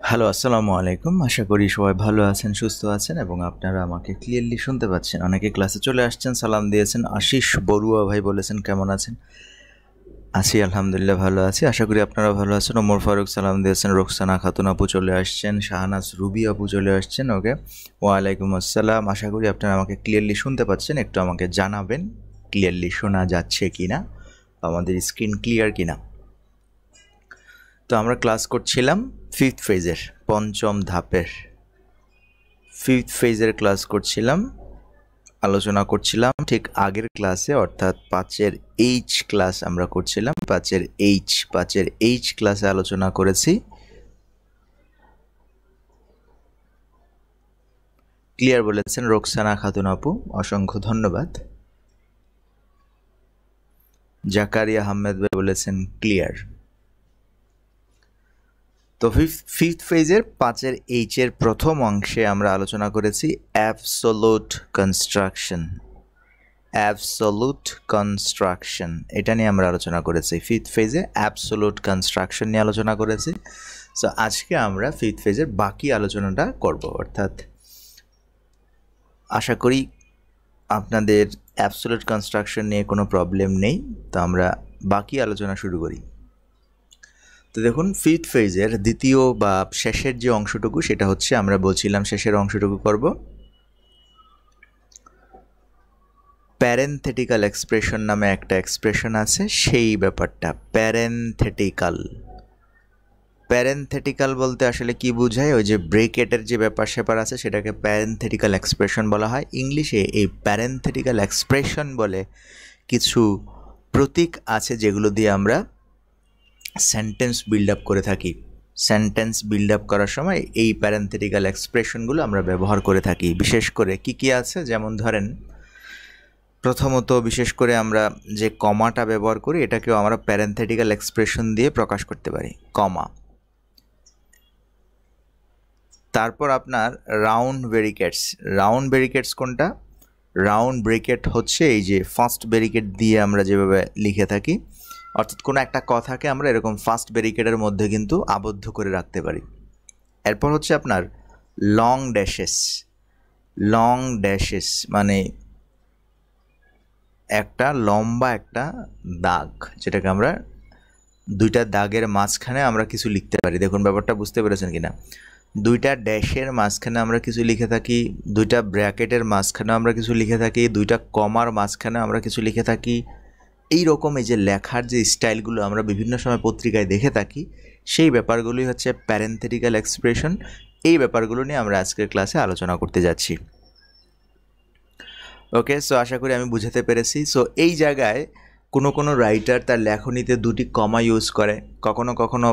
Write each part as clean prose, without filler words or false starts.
Hello, আসসালামু আলাইকুম। আশা করি সবাই ভালো আছেন, সুস্থ আছেন এবং আপনারা আমাকে ক্লিয়ারলি শুনতে পাচ্ছেন। অনেকে ক্লাসে চলে আসছেন, সালাম দিয়েছেন। আশিস বড়ুয়া ভাই বলেছেন কেমন আছেন? আছি আলহামদুলিল্লাহ, ভালো আছি। আশা করি আপনারা ভালো আছেন। ওমর ফারুক সালাম দিয়েছেন। রোকসানা খাতুন আপু চলে আসছেন। শাহনাজ রুবি আপু চলে আসছেন। ওকে, ওয়ালাইকুম আসসালাম। আশা করি আপনারা আমাকে ক্লিয়ারলি শুনতে পাচ্ছেন। একটু আমাকে জানাবেন ক্লিয়ারলি শোনা যাচ্ছে কিনা, আমাদের স্ক্রিন ক্লিয়ার কিনা। তো আমরা ক্লাস করছিলাম ফিফথ ফেজের, পঞ্চম ধাপের ফিফথ ফেজের ক্লাস করছিলাম, আলোচনা করছিলাম ঠিক আগের ক্লাসে, অর্থাৎ 5-এর এইচ ক্লাস আমরা করছিলাম। 5-এর এইচ ক্লাসে আলোচনা করেছি। ক্লিয়ার বলেছেন রোকসানা খাতুন আপু, অসংখ্য ধন্যবাদ। জাকারিয়া আহমেদ ভাই বলেছেন ক্লিয়ার। তো ফিফথ ফেজের 5-এর এইচের প্রথম অংশে আমরা আলোচনা করেছি অ্যাবসোলুট কনস্ট্রাকশন। অ্যাবসোলুট কনস্ট্রাকশন এটা নিয়ে আমরা আলোচনা করেছি। ফিফথ ফেজে অ্যাবসোলুট কনস্ট্রাকশন নিয়ে আলোচনা করেছি। সো আজকে আমরা ফিফথ ফেজের বাকি আলোচনাটা করব, অর্থাৎ আশা করি আপনাদের অ্যাবসোলুট কনস্ট্রাকশন নিয়ে কোনো প্রবলেম নেই। তো আমরা বাকি আলোচনা শুরু করি। তো দেখুন, ফিফথ ফেজের দ্বিতীয় বা শেষের যে অংশটুকু, সেটা হচ্ছে আমরা বলছিলাম শেষের অংশটুকু করব প্যারেনথেটিক্যাল এক্সপ্রেশন নামে একটা এক্সপ্রেশন আছে, সেই ব্যাপারটা। প্যারেনথেটিক্যাল বলতে আসলে কি বোঝায়? ওই যে ব্রেকেটের যে ব্যাপার স্যাপার আছে, সেটাকে প্যারেনথেটিক্যাল এক্সপ্রেশন বলা হয়। ইংলিশে এই প্যারেনথেটিক্যাল এক্সপ্রেশন বলে কিছু প্রতীক আছে যেগুলো দিয়ে আমরা সেন্টেন্স বিল্ড আপ করে থাকি। সেন্টেন্স বিল্ড আপ করার সময় এই প্যারেনথেটিক্যাল এক্সপ্রেশনগুলো আমরা ব্যবহার করে থাকি। বিশেষ করে কি আছে, যেমন ধরেন প্রথমত বিশেষ করে আমরা যে কমাটা ব্যবহার করি, এটাকেও আমরা প্যারেনথেটিক্যাল এক্সপ্রেশন দিয়ে প্রকাশ করতে পারি, কমা। তারপর আপনার রাউন্ড ব্যারিকেডস কোনটা? রাউন্ড ব্রেকেট হচ্ছে এই যে ফার্স্ট ব্যারিকেড দিয়ে আমরা যেভাবে লিখে থাকি, অর্থাৎ কোনো একটা কথাকে আমরা এরকম ফার্স্ট ব্যারিকেডের মধ্যে কিন্তু আবদ্ধ করে রাখতে পারি। এরপর হচ্ছে আপনার লং ড্যাশেস মানে একটা লম্বা একটা দাগ, যেটাকে আমরা দুইটা দাগের মাঝখানে আমরা কিছু লিখতে পারি। দেখুন ব্যাপারটা বুঝতে পেরেছেন কিনা? দুইটা ড্যাশের মাঝখানে আমরা কিছু লিখে থাকি, দুইটা ব্র্যাকেটের মাঝখানে আমরা কিছু লিখে থাকি, দুইটা কমার মাঝখানে আমরা কিছু লিখে থাকি। এই রকম এই যে লেখার যে স্টাইলগুলো আমরা বিভিন্ন সময় পত্রিকায় দেখে থাকি, সেই ব্যাপারগুলোই হচ্ছে প্যারেনথেটিক্যাল এক্সপ্রেশন। এই ব্যাপারগুলো নিয়ে আমরা আজকের ক্লাসে আলোচনা করতে যাচ্ছি। ওকে, সো আশা করি আমি বুঝাতে পেরেছি। সো এই জায়গায় কোনো রাইটার তার লেখনীতে দুটি কমা ইউজ করে, কখনো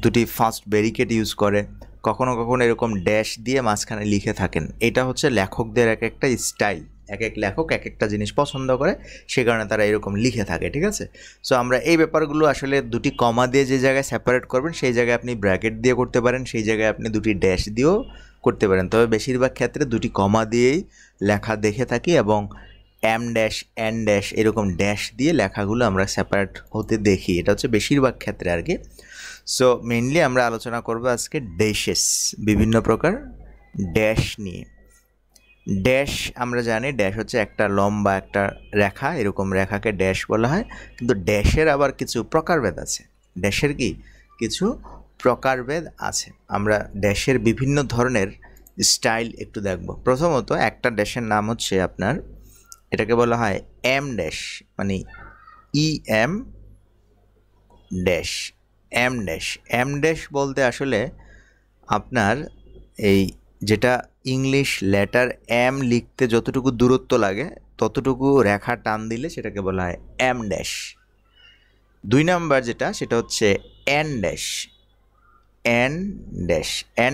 দুটি ফার্স্ট ব্যারিকেড ইউজ করে, কখনো এরকম ড্যাশ দিয়ে মাঝখানে লিখে থাকেন। এটা হচ্ছে লেখকদের এক একটা স্টাইল। এক লেখক এক একটা জিনিস পছন্দ করে, সে কারণে তারা এরকম লিখে থাকে, ঠিক আছে? সো আমরা এই ব্যাপারগুলো আসলে দুটি কমা দিয়ে যে জায়গায় সেপারেট করবেন, সেই জায়গায় আপনি ব্র্যাকেট দিয়ে করতে পারেন, সেই জায়গায় আপনি দুটি ড্যাশ দিয়েও করতে পারেন। তবে বেশিরভাগ ক্ষেত্রে দুটি কমা দিয়েই লেখা দেখে থাকি, এবং এম ড্যাশ এন ড্যাশ এরকম ড্যাশ দিয়ে লেখাগুলো আমরা সেপারেট হতে দেখি। এটা হচ্ছে বেশিরভাগ ক্ষেত্রে আর কি। সো মেইনলি আমরা আলোচনা করব আজকে ড্যাশেস, বিভিন্ন প্রকার ড্যাশ নিয়ে। ড্যাশ আমরা জানি, ড্যাশ হচ্ছে একটা লম্বা একটা রেখা, এরকম রেখাকে ড্যাশ বলা হয়। কিন্তু ড্যাশের আবার কিছু প্রকারভেদ আছে। ড্যাশের কিছু প্রকারভেদ আছে। আমরা ড্যাশের বিভিন্ন ধরনের স্টাইল একটু দেখব। প্রথমত একটা ড্যাশের নাম হচ্ছে আপনার, এটাকে বলা হয় এম ড্যাশ, মানে এম ড্যাশ। এম ড্যাশ বলতে আসলে আপনার এই যেটা ইংলিশ লেটার এম লিখতে যতটুকু দূরত্ব লাগে, ততটুকু রেখা টান দিলে সেটাকে বলা হয় এম ড্যাশ। 2 নাম্বার যেটা, সেটা হচ্ছে এন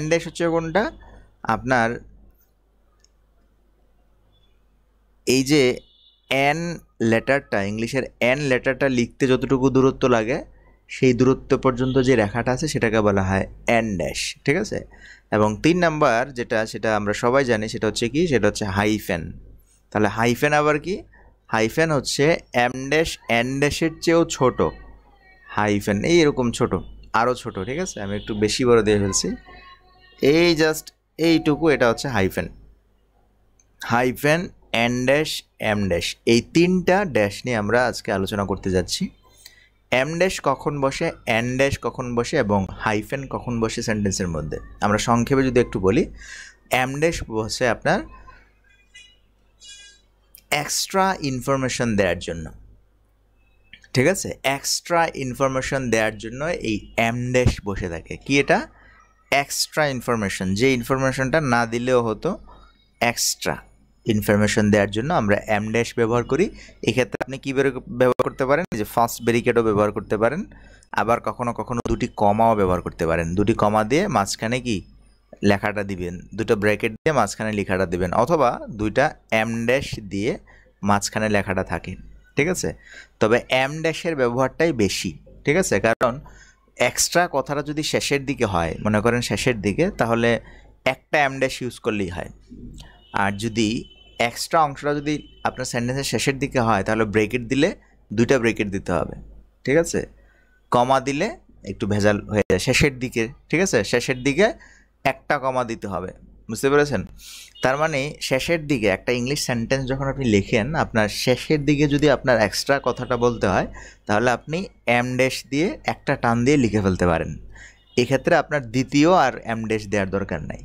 ড্যাশ হচ্ছে কোনটা? আপনার এই যে এন লেটারটা, ইংলিশের এন লেটারটা লিখতে যতটুকু দূরত্ব লাগে, সেই দূরত্ব পর্যন্ত যে রেখাটা আছে সেটাকে বলা হয় এন ড্যাশ, ঠিক আছে? এবং 3 নাম্বার যেটা, সেটা আমরা সবাই জানি, সেটা হচ্ছে কি? সেটা হচ্ছে হাইফেন। তাহলে হাইফেন আবার কি? হাইফেন হচ্ছে এম ড্যাশ এন ড্যাশের চেয়েও ছোট। হাইফেন এই এরকম ছোট, আরও ছোট, ঠিক আছে? আমি একটু বেশি বড় দিয়ে ফেলছি। এই জাস্ট এইটুকু, এটা হচ্ছে hyphen. Hyphen, N dash, M dash, এই তিনটা ড্যাশ নিয়ে আমরা আজকে আলোচনা করতে যাচ্ছি। এম ড্যাশ কখন বসে, এন ড্যাশ কখন বসে এবং হাইফেন কখন বসে সেন্টেন্সের মধ্যে। আমরা সংক্ষেপে যদি একটু বলি, এম ড্যাশ বসে আপনার এক্সট্রা ইনফরমেশন দেওয়ার জন্য, ঠিক আছে? এক্সট্রা ইনফরমেশন দেওয়ার জন্য এই এম ড্যাশ বসে থাকে। কি এটা? এক্সট্রা ইনফরমেশন, যে ইনফরমেশনটা না দিলেও হতো, এক্সট্রা ইনফরমেশন দেওয়ার জন্য আমরা এম ড্যাশ ব্যবহার করি। এক্ষেত্রে আপনি কী ব্যবহার করতে পারেন? যে ফার্স্ট ব্যারিকেডও ব্যবহার করতে পারেন, আবার কখনো কখনো দুটি কমাও ব্যবহার করতে পারেন। দুটি কমা দিয়ে মাঝখানে কি লেখাটা দিবেন, দুটো ব্র্যাকেট দিয়ে মাঝখানে লেখাটা দিবেন, অথবা দুইটা এম ড্যাশ দিয়ে মাঝখানে লেখাটা থাকে, ঠিক আছে? তবে এম ড্যাশের ব্যবহারটাই বেশি, ঠিক আছে? কারণ এক্সট্রা কথাটা যদি শেষের দিকে হয়, মনে করেন শেষের দিকে, তাহলে একটা এম ড্যাশ ইউজ করলেই হয়। আর যদি এক্সট্রা অংশটা যদি আপনার সেন্টেন্সের শেষের দিকে হয়, তাহলে ব্রেকেট দিলে দুইটা ব্রেকেট দিতে হবে, ঠিক আছে? কমা দিলে একটু ভেজাল হয়ে যায় শেষের দিকে, ঠিক আছে? শেষের দিকে একটা কমা দিতে হবে, বুঝতে পেরেছেন? তার মানে শেষের দিকে একটা ইংলিশ সেন্টেন্স যখন আপনি লেখেন, আপনার শেষের দিকে যদি আপনার এক্সট্রা কথাটা বলতে হয়, তাহলে আপনি এম ড্যাশ দিয়ে একটা টান দিয়ে লিখে ফেলতে পারেন। এক্ষেত্রে আপনার দ্বিতীয় আর এম ড্যাশ দেওয়ার দরকার নাই।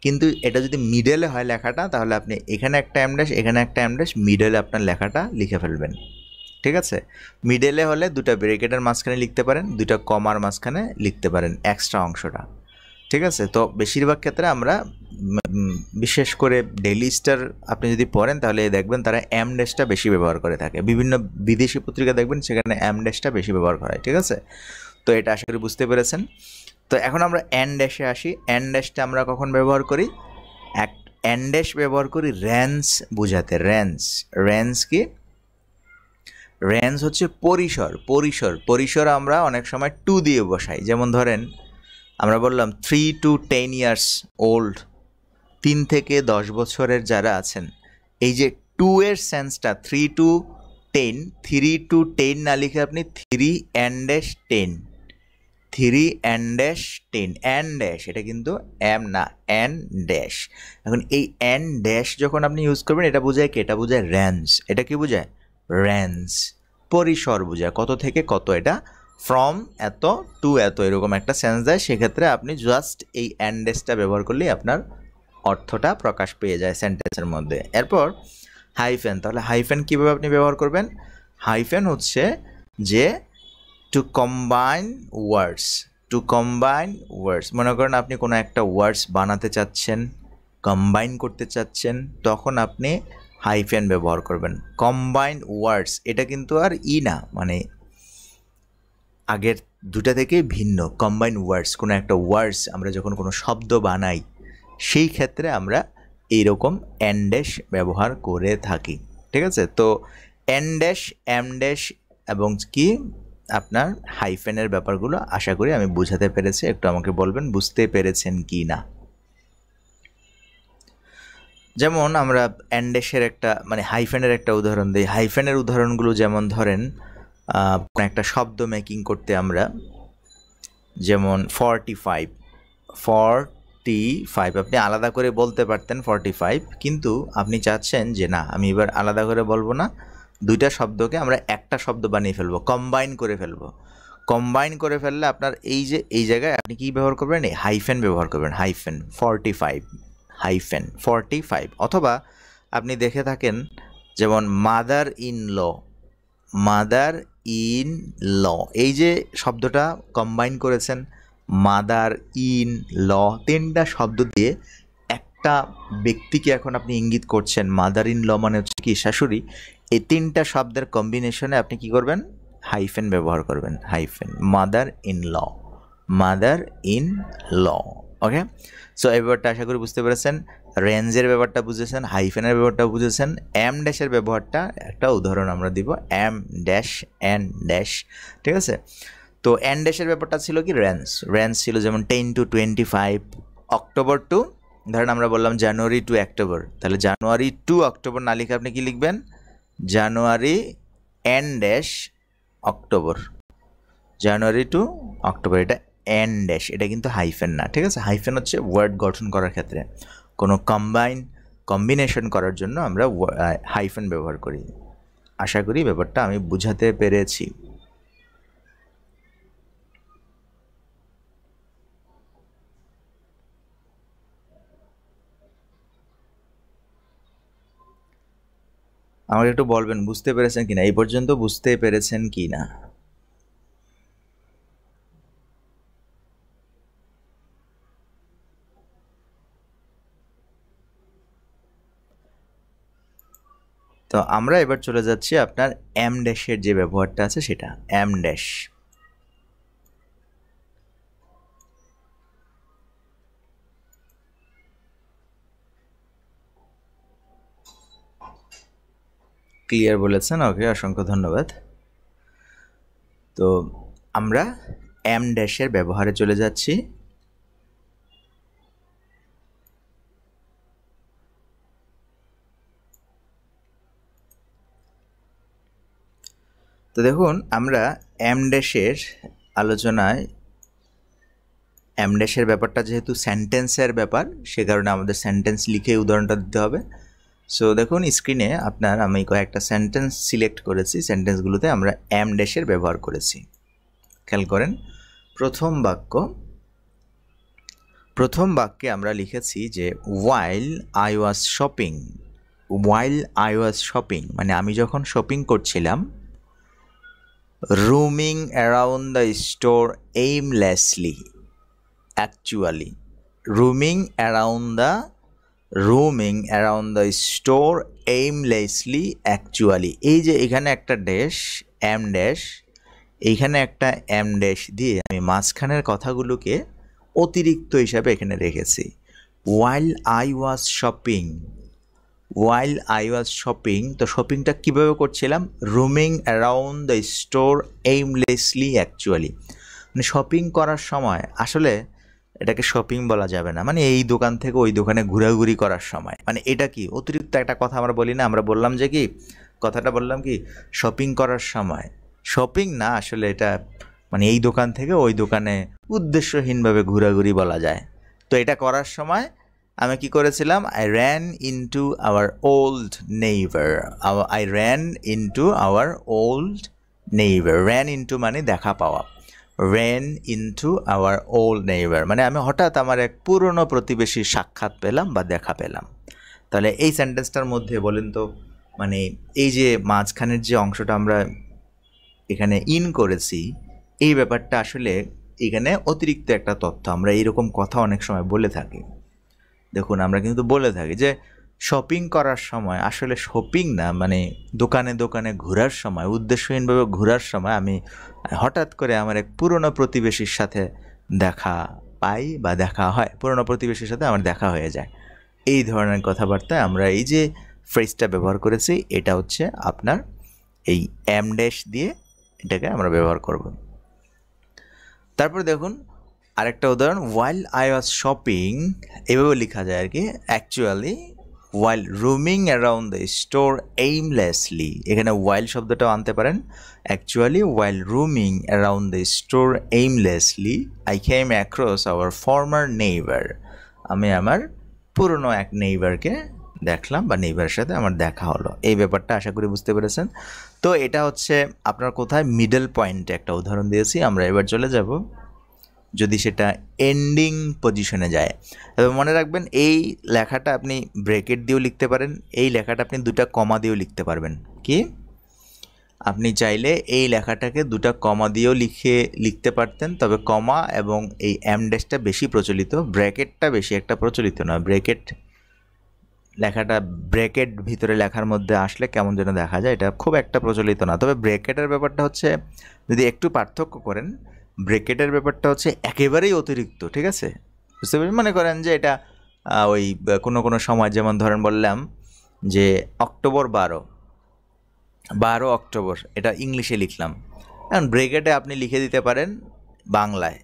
কিন্তু এটা যদি মিডলে হয় লেখাটা, তাহলে আপনি এখানে একটা এম ড্যাশ, এখানে একটা এম ড্যাশ, মিডলে আপনার লেখাটা লিখে ফেলবেন, ঠিক আছে? মিডলে হলে দুটা ব্রেকেটের মাঝখানে লিখতে পারেন, দুটা কমার মাঝখানে লিখতে পারেন এক্সট্রা অংশটা, ঠিক আছে? তো বেশিরভাগ ক্ষেত্রে আমরা বিশেষ করে ডেইলি স্টার আপনি যদি পড়েন, তাহলে দেখবেন তারা এম ড্যাশটা বেশি ব্যবহার করে থাকে। বিভিন্ন বিদেশি পত্রিকা দেখবেন সেখানে এম ড্যাশটা বেশি ব্যবহার করা হয়, ঠিক আছে? তো এটা আশা করি বুঝতে পেরেছেন। তো এখন আমরা এন ড্যাশে আসি। এন ড্যাশটা আমরা কখন ব্যবহার করি? এন ড্যাশ ব্যবহার করি রেঞ্জ বোঝাতে। রেঞ্জ কি? রেঞ্জ হচ্ছে পরিসর। পরিসর আমরা অনেক সময় টু দিয়ে বসাই। যেমন ধরেন আমরা বললাম 3 to 10 years old, 3 থেকে 10 বছরের যারা আছেন, এই যে টু এর সেন্সটা 3 to 10, 3 to 10 না লিখে আপনি 3 and 10, 3 and 10, এন ড্যাশ, এটা কিন্তু এম না, এন ড্যাশ। এখন এই এন ড্যাশ যখন আপনি ইউজ করবেন, এটা বোঝায় কি? এটা বোঝায় রেঞ্জ। এটা কি বোঝায়? রেঞ্জ, পরিসর বোঝায়, কত থেকে কত। এটা ফ্রম এত টু এত, এরকম একটা সেন্স দেয়। সেক্ষেত্রে আপনি জাস্ট এই এন ড্যাশটা ব্যবহার করলেই আপনার অর্থটা প্রকাশ পেয়ে যায় সেন্টেন্সের মধ্যে। এরপর হাইফেন। তাহলে হাইফেন কীভাবে আপনি ব্যবহার করবেন? হাইফেন হচ্ছে যে টু কম্বাইন ওয়ার্ডস। মনে করেন আপনি কোনো একটা ওয়ার্ডস বানাতে চাচ্ছেন, কম্বাইন করতে চাচ্ছেন, তখন আপনি হাইফেন ব্যবহার করবেন। কম্বাইন ওয়ার্ডস, এটা কিন্তু আর না, মানে আগের দুটা থেকে ভিন্ন। কম্বাইন ওয়ার্ডস, কোনো একটা ওয়ার্ডস আমরা যখন কোনো শব্দ বানাই, সেই ক্ষেত্রে আমরা এইরকম এন ড্যাশ ব্যবহার করে থাকি, ঠিক আছে? তো এন ড্যাশ, এম ড্যাশ এবং কি আপনার হাইফেনের ব্যাপারগুলো আশা করি আমি বুঝাতে পেরেছি। একটু আমাকে বলবেন বুঝতে পেরেছেন কি না। যেমন আমরা এন ড্যাশের একটা, মানে হাইফেনের একটা উদাহরণ দিই। হাইফেনের উদাহরণগুলো যেমন ধরেন একটা শব্দ মেকিং করতে আমরা, যেমন 45, আপনি আলাদা করে বলতে পারতেন 45, কিন্তু আপনি চাচ্ছেন যে না, আমি এবার আলাদা করে বলবো না, দুইটা শব্দকে আমরা একটা শব্দ বানিয়ে ফেলবো, কম্বাইন করে ফেলবো। কম্বাইন করে ফেললে আপনার এই যে এই জায়গায় আপনি কি ব্যবহার করবেন? এই হাইফেন ব্যবহার করবেন। হাইফেন 45, অথবা আপনি দেখে থাকেন যেমন মাদার ইন ল, এই যে শব্দটা কম্বাইন করেছেন, মাদার ইন ল, তিনটা শব্দ দিয়ে একটা ব্যক্তিকে এখন আপনি ইঙ্গিত করছেন। মাদার ইন ল মানে হচ্ছে কি? শাশুড়ি। এই তিনটা শব্দের কম্বিনেশনে আপনি কি করবেন? হাইফেন ব্যবহার করবেন। Hyphen, mother in law. Okay, so এই ব্যাপারটা আশা করি বুঝতে পেরেছেন। রেঞ্জের ব্যাপারটা বুঝেছেন, হাইফেনের ব্যাপারটা বুঝেছেন। এম ড্যাশের ব্যবহারটা একটা উদাহরণ আমরা দিব, এম ড্যাশ, এন ড্যাশ, ঠিক আছে? তো এন ড্যাশের ব্যাপারটা ছিল কি? রেঞ্জ ছিল যেমন 10 to 25, অক্টোবর টু, ধরেন আমরা বললাম জানুয়ারি টু অক্টোবর, তাহলে জানুয়ারি টু অক্টোবর না লিখে আপনি কি লিখবেন? জানুয়ারি এন ড্যাশ অক্টোবর, জানুয়ারি টু অক্টোবর, এটা এন ড্যাশ, এটা কিন্তু হাইফেন না, ঠিক আছে? হাইফেন হচ্ছে ওয়ার্ড গঠন করার ক্ষেত্রে, কোনো কম্বিনেশন করার জন্য আমরা হাইফেন ব্যবহার করি। আশা করি ব্যাপারটা আমি বুঝাতে পেরেছি। আমাকে একটু বলবেন বুঝতে পেরেছেন কিনা, এই পর্যন্ত বুঝতে পেরেছেন কি না? তো আমরা এবার চলে যাচ্ছি আপনার এম ড্যাশের যে ব্যবহারটা আছে সেটা, এম ড্যাশ। ক্লিয়ার বলেছেন, ওকে, অসংখ্য ধন্যবাদ। তো আমরা এম ড্যাশের ব্যবহারে চলে যাচ্ছি। তো দেখুন, আমরা এম ড্যাশের আলোচনায় এম ড্যাশের ব্যাপারটা যেহেতু সেন্টেন্সের ব্যাপার, সে কারণে আমাদের সেন্টেন্স লিখে উদাহরণটা দিতে হবে। সো দেখুন স্ক্রিনে আপনার আমি কয়েকটা সেন্টেন্স সিলেক্ট করেছি, সেন্টেন্সগুলোতে আমরা এম ড্যাশের ব্যবহার করেছি। খেয়াল করেন, প্রথম বাক্যে আমরা লিখেছি যে ওয়াইল আই ওয়াজ শপিং, মানে আমি যখন শপিং করছিলাম, roaming around the store aimlessly, actually roaming around the store aimlessly, actually এই যে এখানে একটা ড্যাশ, এম ড্যাশ, এইখানে একটা এম ড্যাশ দিয়ে আমি মাঝখানের কথাগুলোকে অতিরিক্ত হিসাবে এখানে রেখেছি। while I was shopping, তো শপিংটা কীভাবে করছিলাম? roaming around the store aimlessly, actually মানে শপিং করার সময়, আসলে এটাকে শপিং বলা যাবে না, মানে এই দোকান থেকে ওই দোকানে ঘোরাঘুরি করার সময়, মানে এটা কি অতিরিক্ত একটা কথা আমরা বলি না? আমরা বললাম যে কি, কথাটা বললাম কি, শপিং করার সময়, শপিং না আসলে এটা, মানে এই দোকান থেকে ওই দোকানে উদ্দেশ্যহীনভাবে ঘোরাঘুরি বলা যায়। তো এটা করার সময় আমি কি করেছিলাম? I ran into our old neighbor, ran into মানে দেখা পাওয়া, ran into our old neighbor মানে আমি হঠাৎ আমার এক পুরনো প্রতিবেশীর সাক্ষাৎ পেলাম বা দেখা পেলাম। তাহলে এই সেন্টেন্সটার মধ্যে বলেন তো, মানে এই যে মাঝখানের যে অংশটা আমরা এখানে ইন করেছি, এই ব্যাপারটা আসলে এখানে অতিরিক্ত একটা তথ্য। আমরা এইরকম কথা অনেক সময় বলে থাকি, দেখুন আমরা কিন্তু বলে থাকি যে শপিং করার সময়, আসলে শপিং না, মানে দোকানে দোকানে ঘোরার সময়, উদ্দেশ্যহীনভাবে ঘোরার সময় আমি হঠাৎ করে আমার এক পুরনো প্রতিবেশীর সাথে দেখা পাই বা দেখা হয়, পুরনো প্রতিবেশীর সাথে আমার দেখা হয়ে যায়। এই ধরনের কথাবার্তায় আমরা এই যে ফ্রেজটা ব্যবহার করেছি, এটা হচ্ছে আপনার এই এম ড্যাশ দিয়ে এটাকে আমরা ব্যবহার করব। তারপর দেখুন আরেকটা উদাহরণ, while I was shopping, এভাবে লেখা যায় আর কি, actually while roaming around the store aimlessly, এখানে while শব্দটাও আনতে পারেন। actually while roaming around the store aimlessly, I came across our former neighbor, আমি আমার পুরনো এক নেইবারকে দেখলাম বা নেইবারের সাথে আমার দেখা হলো। এই ব্যাপারটা আশা করি বুঝতে পেরেছেন। তো এটা হচ্ছে আপনার কোথায় মিডল পয়েন্টে একটা উদাহরণ দিয়েছি। আমরা এবার চলে যাব যদি সেটা এন্ডিং পজিশনে যায়। তবে মনে রাখবেন এই লেখাটা আপনি ব্রেকেট দিয়েও লিখতে পারেন, এই লেখাটা আপনি দুটা কমা দিয়েও লিখতে পারবেন। কি আপনি চাইলে এই লেখাটাকে দুটা কমা দিয়েও লিখতে পারতেন, তবে কমা এবং এই এম ড্যাশটা বেশি প্রচলিত, ব্র্যাকেটটা বেশি একটা প্রচলিত না। লেখাটা ব্র্যাকেট ভিতরে লেখার মধ্যে আসলে কেমন যেন দেখা যায়, এটা খুব একটা প্রচলিত না। তবে ব্র্যাকেটের ব্যাপারটা হচ্ছে, যদি একটু পার্থক্য করেন, ব্র্যাকেটের ব্যাপারটা হচ্ছে একেবারেই অতিরিক্ত, ঠিক আছে? বুঝতে পারছেন? মনে করেন যে এটা ওই কোনো সময়, যেমন ধরেন বললাম যে অক্টোবর 12 অক্টোবর, এটা ইংলিশে লিখলাম, এখন ব্র্যাকেটে আপনি লিখে দিতে পারেন বাংলায়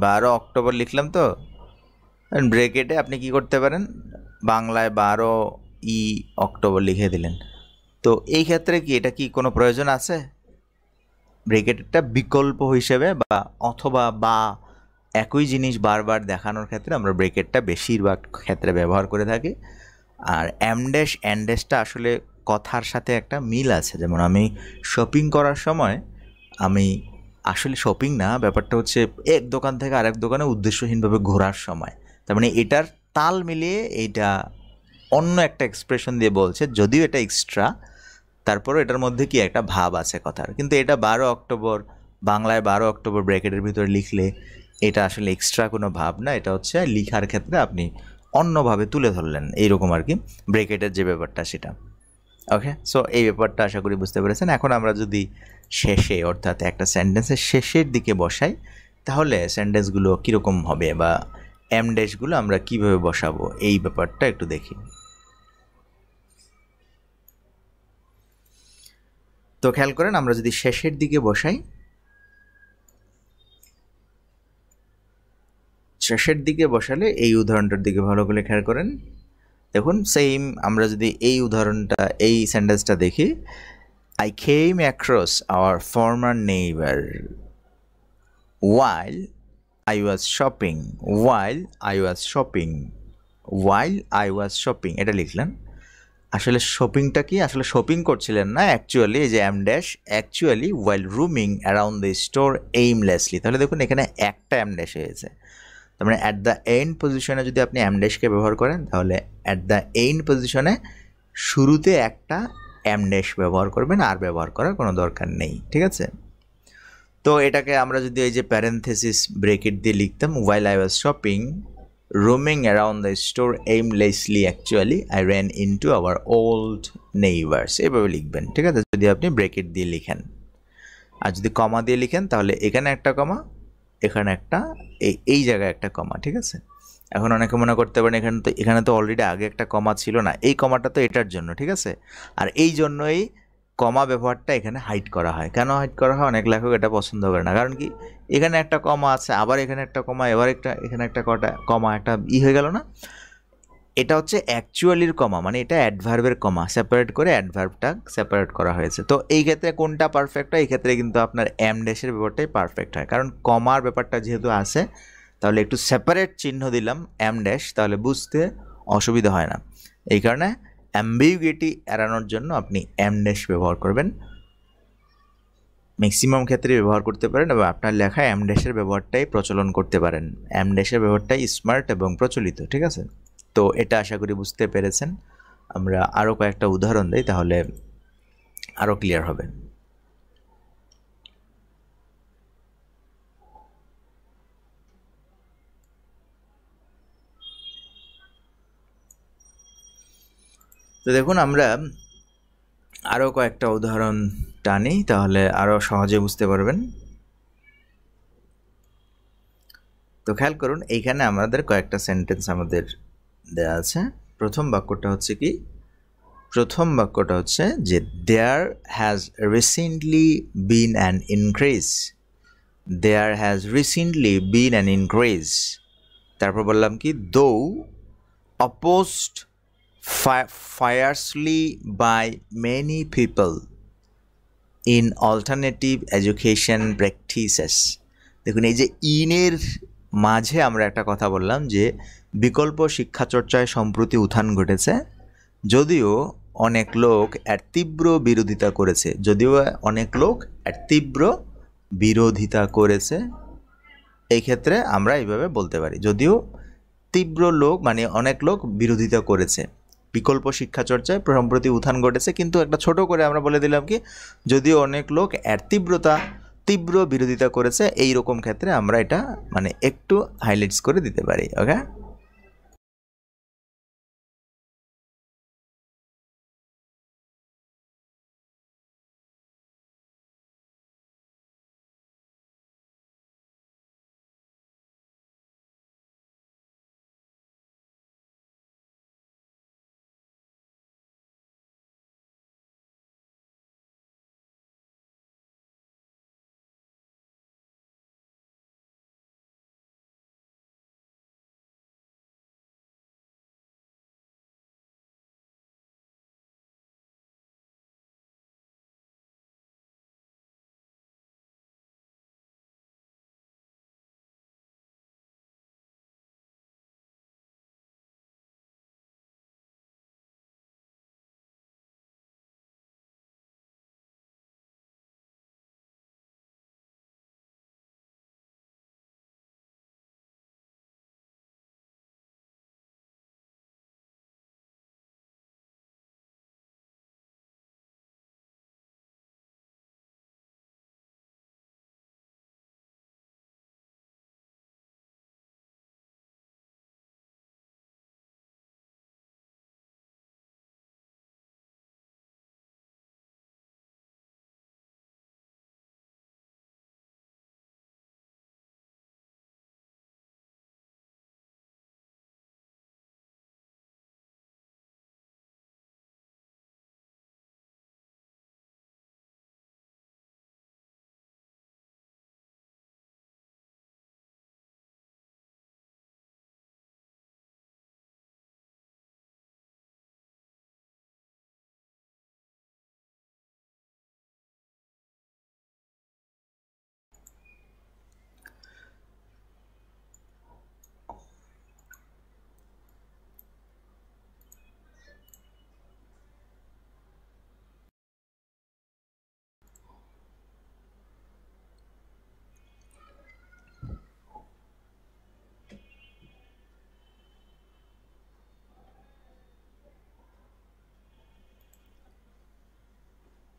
12 অক্টোবর লিখলাম, তো ব্র্যাকেটে আপনি কি করতে পারেন, বাংলায় 12 অক্টোবর লিখে দিলেন। তো এই ক্ষেত্রে কি এটা কি কোনো প্রয়োজন আছে? ব্র্যাকেটটা বিকল্প হিসেবে বা অথবা বা একই জিনিস বারবার দেখানোর ক্ষেত্রে আমরা ব্রেকেটটা বেশিরভাগ ক্ষেত্রে ব্যবহার করে থাকি। আর অ্যামড্যাশ অ্যান্ড্যাশটা আসলে কথার সাথে একটা মিল আছে। যেমন আমি শপিং করার সময় আমি আসলে শপিং না, ব্যাপারটা হচ্ছে এক দোকান থেকে আরেক দোকানে উদ্দেশ্যহীনভাবে ঘোরার সময়, তার মানে এটার তাল মিলিয়ে এইটা অন্য একটা এক্সপ্রেশন দিয়ে বলছে, যদিও এটা এক্সট্রা, তারপরও এটার মধ্যে কি একটা ভাব আছে কথার। কিন্তু এটা 12 অক্টোবর, বাংলায় 12 অক্টোবর ব্র্যাকেটের ভিতরে লিখলে এটা আসলে এক্সট্রা কোনো ভাব না, এটা হচ্ছে লিখার ক্ষেত্রে আপনি অন্যভাবে তুলে ধরলেন এইরকম আর কি, ব্র্যাকেটের যে ব্যাপারটা সেটা। ওকে, সো এই ব্যাপারটা আশা করি বুঝতে পেরেছেন। এখন আমরা যদি শেষে, অর্থাৎ একটা সেন্টেন্সের শেষের দিকে বসাই, তাহলে সেন্টেন্সগুলো কীরকম হবে বা এম ড্যাশগুলো আমরা কীভাবে বসাবো এই ব্যাপারটা একটু দেখি। তো খেয়াল করেন, আমরা যদি শেষের দিকে বসাই, শেষের দিকে বসালে এই উদাহরণটার দিকে ভালো করে খেয়াল করেন। দেখুন সেম, আমরা যদি এই উদাহরণটা, এই সেন্টেন্সটা দেখি, I came across our former neighbor while I was shopping, while I was shopping, while I was shopping, এটা লিখলেন। আসলে শপিংটা কি, আসলে শপিং করছিলেন না, অ্যাকচুয়ালি এই যে M dash, actually while roaming around the store aimlessly. তাহলে দেখুন এখানে একটা এম ড্যাশ হয়েছে, তার মানে অ্যাট দ্য এন্ড পজিশনে যদি আপনি এম ড্যাশকে ব্যবহার করেন, তাহলে অ্যাট দ্য এন্ড পজিশনে শুরুতে একটা এম ড্যাশ ব্যবহার করবেন, আর ব্যবহার করার কোনো দরকার নেই, ঠিক আছে। তো এটাকে আমরা যদি এই যে প্যারেনথেসিস ব্রেকেট দিয়ে লিখতাম, while I was shopping, roaming around the store aimlessly, actually I ran into our old neighbors, এভাবে লিখবেন, ঠিক আছে, যদি আপনি ব্রেকেট দিয়ে লিখেন। আর যদি কমা দিয়ে লিখেন, তাহলে এখানে একটা কমা, এখানে একটা, এই জায়গায় একটা কমা, ঠিক আছে। এখন অনেকে মনে করতে পারেন এখানে তো অলরেডি আগে একটা কমা ছিল না, এই কমাটা তো এটার জন্য, ঠিক আছে। আর এই জন্যই কমা ব্যবহারটা এখানে হাইড করা হয়। কেন হাইড করা হয়? অনেক লেখক এটা পছন্দ করে না, কারণ কি, এখানে একটা কমা আছে, আবার এখানে একটা কমা, এবার এখানে একটা কমা, একটা হয়ে গেল না। এটা হচ্ছে অ্যাকচুয়ালির কমা, মানে এটা অ্যাডভার্বের কমা, সেপারেট করে অ্যাডভার্বটা সেপারেট করা হয়েছে। তো এই ক্ষেত্রে কোনটা পারফেক্ট হয়? এই ক্ষেত্রে কিন্তু আপনার এম ড্যাশের ব্যাপারটাই পারফেক্ট হয়, কারণ কমার ব্যাপারটা যেহেতু আছে, তাহলে একটু সেপারেট চিহ্ন দিলাম এম ড্যাশ, তাহলে বুঝতে অসুবিধা হয় না। এই কারণে অ্যাম্বিগুইটি এড়ানোর জন্য আপনি এম ড্যাশ ব্যবহার করবেন, ম্যাক্সিমাম ক্ষেত্রে ব্যবহার করতে পারেন, এবং আপনার লেখায় এম ড্যাশের ব্যবহারটাই প্রচলন করতে পারেন। এম ড্যাশের ব্যবহারটাই স্মার্ট এবং প্রচলিত, ঠিক আছে। তো এটা আশা করি বুঝতে পেরেছেন। আমরা আরও কয়েকটা উদাহরণ দিই, তাহলে আরও ক্লিয়ার হবে। তো দেখুন, আমরা আরও কয়েকটা উদাহরণ টানি, তাহলে আরও সহজে বুঝতে পারবেন। তো খেয়াল করুন, এইখানে আমাদের কয়েকটা সেন্টেন্স আমাদের দেওয়া আছে। প্রথম বাক্যটা হচ্ছে কি, প্রথম বাক্যটা হচ্ছে যে there has recently been an increase, there has recently been an increase. তারপর বললাম কি, though opposed fiercely by many people in alternative education practices। দেখুন এই যে ইনের মাঝে আমরা একটা কথা বললাম যে বিকল্প শিক্ষা চর্চায় সম্প্রতি উত্থান ঘটেছে, যদিও অনেক লোক এর তীব্র বিরোধিতা করেছে, যদিও অনেক লোক এর তীব্র বিরোধিতা করেছে। এই ক্ষেত্রে আমরা এইভাবে বলতে পারি, যদিও তীব্র লোক মানে অনেক লোক বিরোধিতা করেছে, বিকল্প শিক্ষা চর্চায় সম্প্রতি উত্থান ঘটেছে, কিন্তু একটা ছোট করে আমরা বলে দিলাম কি, যদিও অনেক লোক এর তীব্র বিরোধিতা করেছে, এই রকম ক্ষেত্রে আমরা এটা মানে একটু হাইলাইটস করে দিতে পারি। ওকে।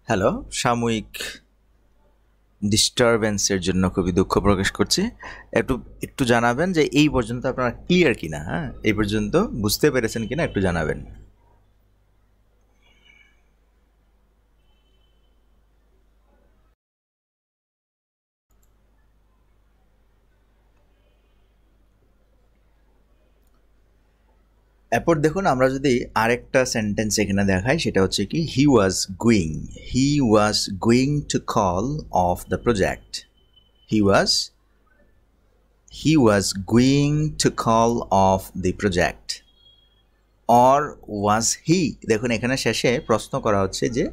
হ্যালো, সাময়িক ডিস্টারবেন্সের জন্য খুবই দুঃখ প্রকাশ করছি। একটু একটু জানাবেন যে এই পর্যন্ত আপনারা ক্লিয়ার কিনা, হ্যাঁ, এই পর্যন্ত বুঝতে পেরেছেন কিনা একটু জানাবেন। এরপর দেখুন, আমরা যদি আরেকটা সেন্টেন্স এখানে দেখাই, সেটা হচ্ছে কি, he was going to call off the project. He was going to call off the project. Or was he, দেখুন এখানে শেষে প্রশ্ন করা হচ্ছে যে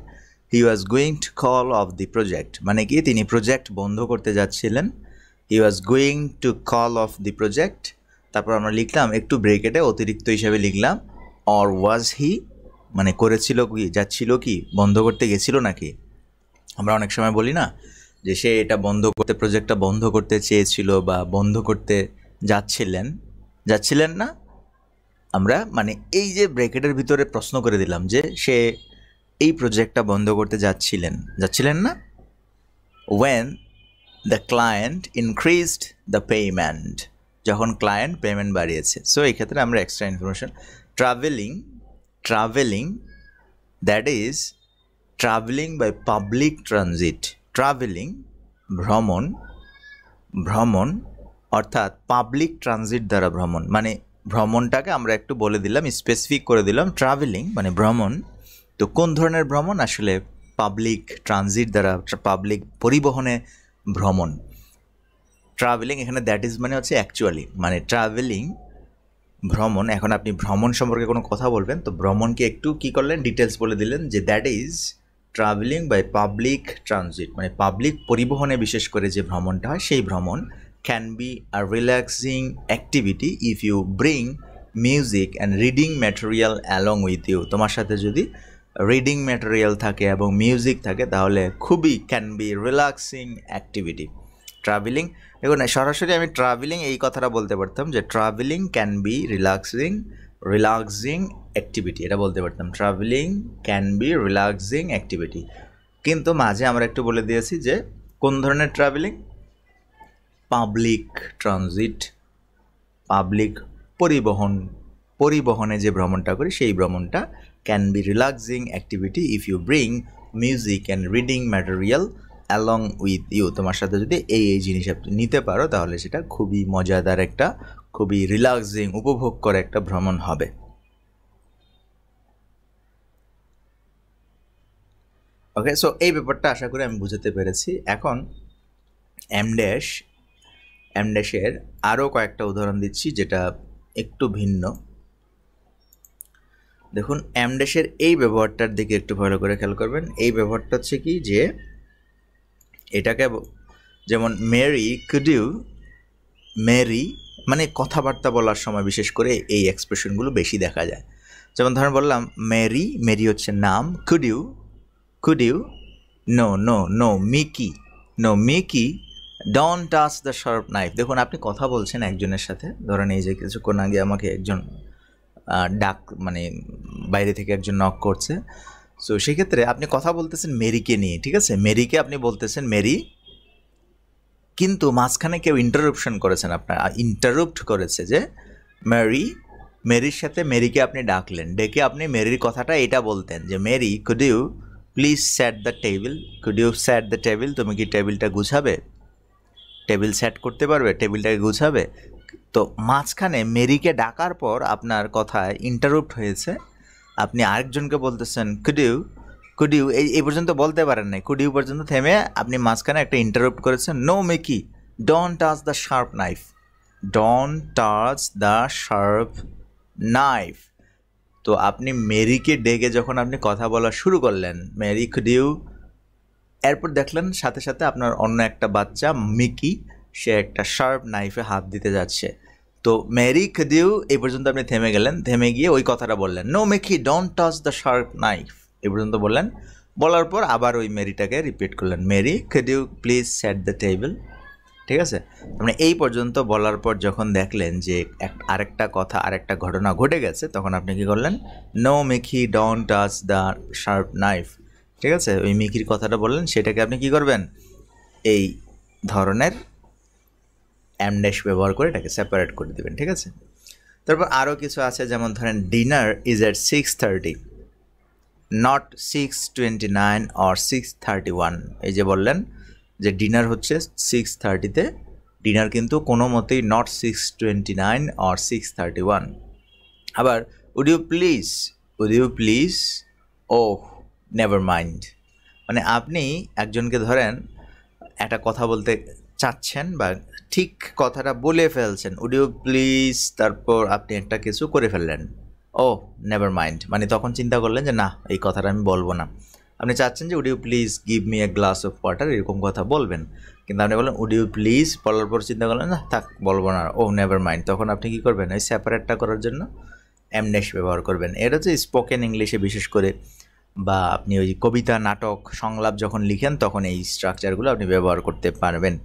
he was going to call off the project, মানে কি তিনি প্রজেক্ট বন্ধ করতে যাচ্ছিলেন। He was going to call off the project, তারপর আমরা লিখলাম একটু ব্রেকেটে অতিরিক্ত হিসাবে লিখলাম অর ওয়াজ হি, মানে করেছিল কি, যাচ্ছিল কি, বন্ধ করতে গেছিল নাকি। আমরা অনেক সময় বলি না যে সে এটা বন্ধ করতে, প্রজেক্টটা বন্ধ করতে চেয়েছিল বা বন্ধ করতে যাচ্ছিলেন না। আমরা মানে এই যে ব্র্যাকেটের ভিতরে প্রশ্ন করে দিলাম যে সে এই প্রজেক্টটা বন্ধ করতে যাচ্ছিলেন না। when the client increased the payment, যখন ক্লায়েন্ট পেমেন্ট বাড়িয়েছে। সো এই ক্ষেত্রে আমরা extra information, travelling that is travelling by public transit. Travelling ভ্রমণ অর্থাৎ পাবলিক ট্রানজিট দ্বারা ভ্রমণ, মানে ভ্রমণটাকে আমরা একটু বলে দিলাম, স্পেসিফিক করে দিলাম। ট্রাভেলিং মানে ভ্রমণ, তো কোন ধরনের ভ্রমণ, আসলে পাবলিক ট্রানজিট দ্বারা, পাবলিক পরিবহনে ভ্রমণ। ট্রাভেলিং এখানে দ্যাট ইজ মানে হচ্ছে অ্যাকচুয়ালি, মানে ট্রাভেলিং ভ্রমণ। এখন আপনি ভ্রমণ সম্পর্কে কোনো কথা বলবেন, তো ভ্রমণকে একটু কী করলেন, ডিটেলস বলে দিলেন যে that is travelling by public transit, মানে পাবলিক পরিবহনে বিশেষ করে যে ভ্রমণটা হয় সেই ভ্রমণ। Can be a relaxing activity if you bring music and reading material along with you. তোমার সাথে যদি রিডিং ম্যাটেরিয়াল থাকে এবং মিউজিক থাকে তাহলে খুবই can be relaxing activity. Travelling, দেখুন সরাসরি আমি ট্রাভেলিং এই কথাটা বলতে পারতাম যে travelling can be relaxing activity, এটা বলতে পারতাম, travelling can be relaxing activity. কিন্তু মাঝে আমরা একটু বলে দিয়েছি যে কোন ধরনের ট্রাভেলিং, পাবলিক ট্রানজিট, পাবলিক পরিবহনে যে ভ্রমণটা করি সেই ভ্রমণটা can be relaxing activity if you bring music and reading material along with you. তোমার সাথে যদি এই জিনিস আপনি নিতে পারো তাহলে সেটা খুবই মজাদার একটা, খুবই রিল্যাক্সিং, উপভোগ করে একটা ভ্রমণ হবে। ওকে, সো এই ব্যাপারটা আশা করি আমি বুঝাতে পেরেছি। এখন এমড্যাশের আরও কয়েকটা উদাহরণ দিচ্ছি যেটা একটু ভিন্ন। দেখুন এমড্যাশের এই ব্যবহারটার দিকে একটু ভালো করে খেয়াল করবেন। এই ব্যবহারটা হচ্ছে কি, যে এটাকে যেমন মেরি মানে কথাবার্তা বলার সময় বিশেষ করে এই এক্সপ্রেশনগুলো বেশি দেখা যায়। যেমন ধরেন বললাম মেরি হচ্ছে নাম, could you know Mickey don't touch the sharp knife. দেখুন আপনি কথা বলছেন একজনের সাথে, ধরেন এই যে কিছুক্ষণ আগে আমাকে একজন মানে বাইরে থেকে একজন নক করছে। সো সেক্ষেত্রে আপনি কথা বলতেছেন মেরিকে নিয়ে, ঠিক আছে, মেরিকে আপনি বলতেছেন মেরি, কিন্তু মাঝখানে কেউ ইন্টারাপ্ট করেছে যে মেরির সাথে মেরিকে আপনি ডাকলেন, ডেকে আপনি মেরির কথাটা এটা বলতেন যে Mary could you please set the table, তুমি কি টেবিলটা গুছাবে, টেবিল সেট করতে পারবে, টেবিলটাকে গুছাবে। তো মাঝখানে মেরিকে ডাকার পর আপনার কথায় ইন্টারাপ্ট হয়েছে, আপনি আরেকজনকে বলতেছেন কুড ইউ এই পর্যন্ত বলতে পারেন নাই, কুড ইউ পর্যন্ত থেমে আপনি মাঝখানে একটা ইন্টারাপ্ট করেছেন, no Mickey don't touch the sharp knife. তো আপনি মেরিকে ডেকে যখন আপনি কথা বলা শুরু করলেন, মেরি কুড ইউ, এরপর দেখলেন সাথে সাথে আপনার অন্য একটা বাচ্চা মিকি সে একটা শার্প নাইফে হাত দিতে যাচ্ছে। তো মেরি কুড ইউ এই পর্যন্ত আপনি থেমে গেলেন, থেমে গিয়ে ওই কথাটা বললেন, no Mickey don't touch the sharp knife, এই পর্যন্ত বললেন। বলার পর আবার ওই মেরিটাকে রিপিট করলেন, Mary could you please set the table, ঠিক আছে। মানে এই পর্যন্ত বলার পর যখন দেখলেন যে আরেকটা ঘটনা ঘটে গেছে, তখন আপনি কি করলেন, no Mickey don't touch the sharp knife, ঠিক আছে, ওই মিকির কথাটা বললেন সেটাকে আপনি কি করবেন, এই ধরনের এম ড্যাশ ব্যবহার করে এটাকে সেপারেট করে দেবেন। ঠিক আছে, তারপর আরও কিছু আছে, যেমন ধরেন dinner is at 6:30, not 6:29 or 6:31। এই যে বললেন যে ডিনার হচ্ছে 6:30-তে, ডিনার কিন্তু কোনো মতেই নট 6:29 অর 6:31। আবার উড ইউ প্লিজ ও নেভার মাইন্ড, মানে আপনি একজনকে ধরেন একটা কথা বলতে চাচ্ছেন বা ঠিক কথাটা বলে ফেলছেন, উড ইউ প্লিজ, তারপর আপনি একটা কিছু করে ফেললেন, ও নেভার মাইন্ড, মানে তখন চিন্তা করলেন যে না এই কথাটা আমি বলবো না। আপনি চাচ্ছেন যে would you please give me a glass of water, এরকম কথা বলবেন, কিন্তু আপনি বললেন উড ইউ প্লিজ, বলার পর চিন্তা করলেন না থাক বলবো না, ও নেভার মাইন্ড, তখন আপনি কী করবেন, ওই সেপারেটটা করার জন্য এম ড্যাশ ব্যবহার করবেন। এটা হচ্ছে স্পোকেন ইংলিশে বিশেষ করে, বা আপনি ওই কবিতা, নাটক, সংলাপ যখন লিখেন তখন এই স্ট্রাকচারগুলো আপনি ব্যবহার করতে পারবেন,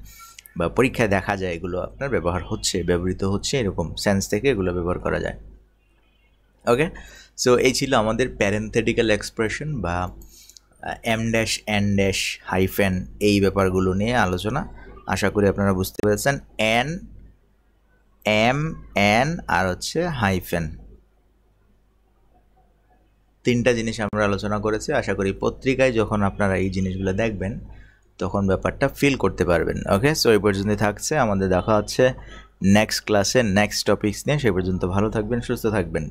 বা পরীক্ষায় দেখা যায় এগুলো আপনার ব্যবহার হচ্ছে, ব্যবহৃত হচ্ছে, এরকম সেন্স থেকে এগুলো ব্যবহার করা যায়। ওকে, সো এই ছিল আমাদের প্যারেন্থেটিক্যাল এক্সপ্রেশন বা em dash, en dash, hyphen, এই ব্যাপারগুলো নিয়ে আলোচনা। আশা করি আপনারা বুঝতে পেরেছেন। এন, এম, এন আর হচ্ছে হাইফেন, তিনটা জিনিস আমরা আলোচনা করেছি। আশা করি পত্রিকায় যখন আপনারা এই জিনিসগুলো দেখবেন তখন ব্যাপারটা ফিল করতে পারবেন। ওকে, সো এই পর্যন্তই থাকছে, আমাদের দেখা হচ্ছে নেক্সট ক্লাসে নেক্সট টপিকস নিয়ে। সেই পর্যন্ত ভালো থাকবেন, সুস্থ থাকবেন।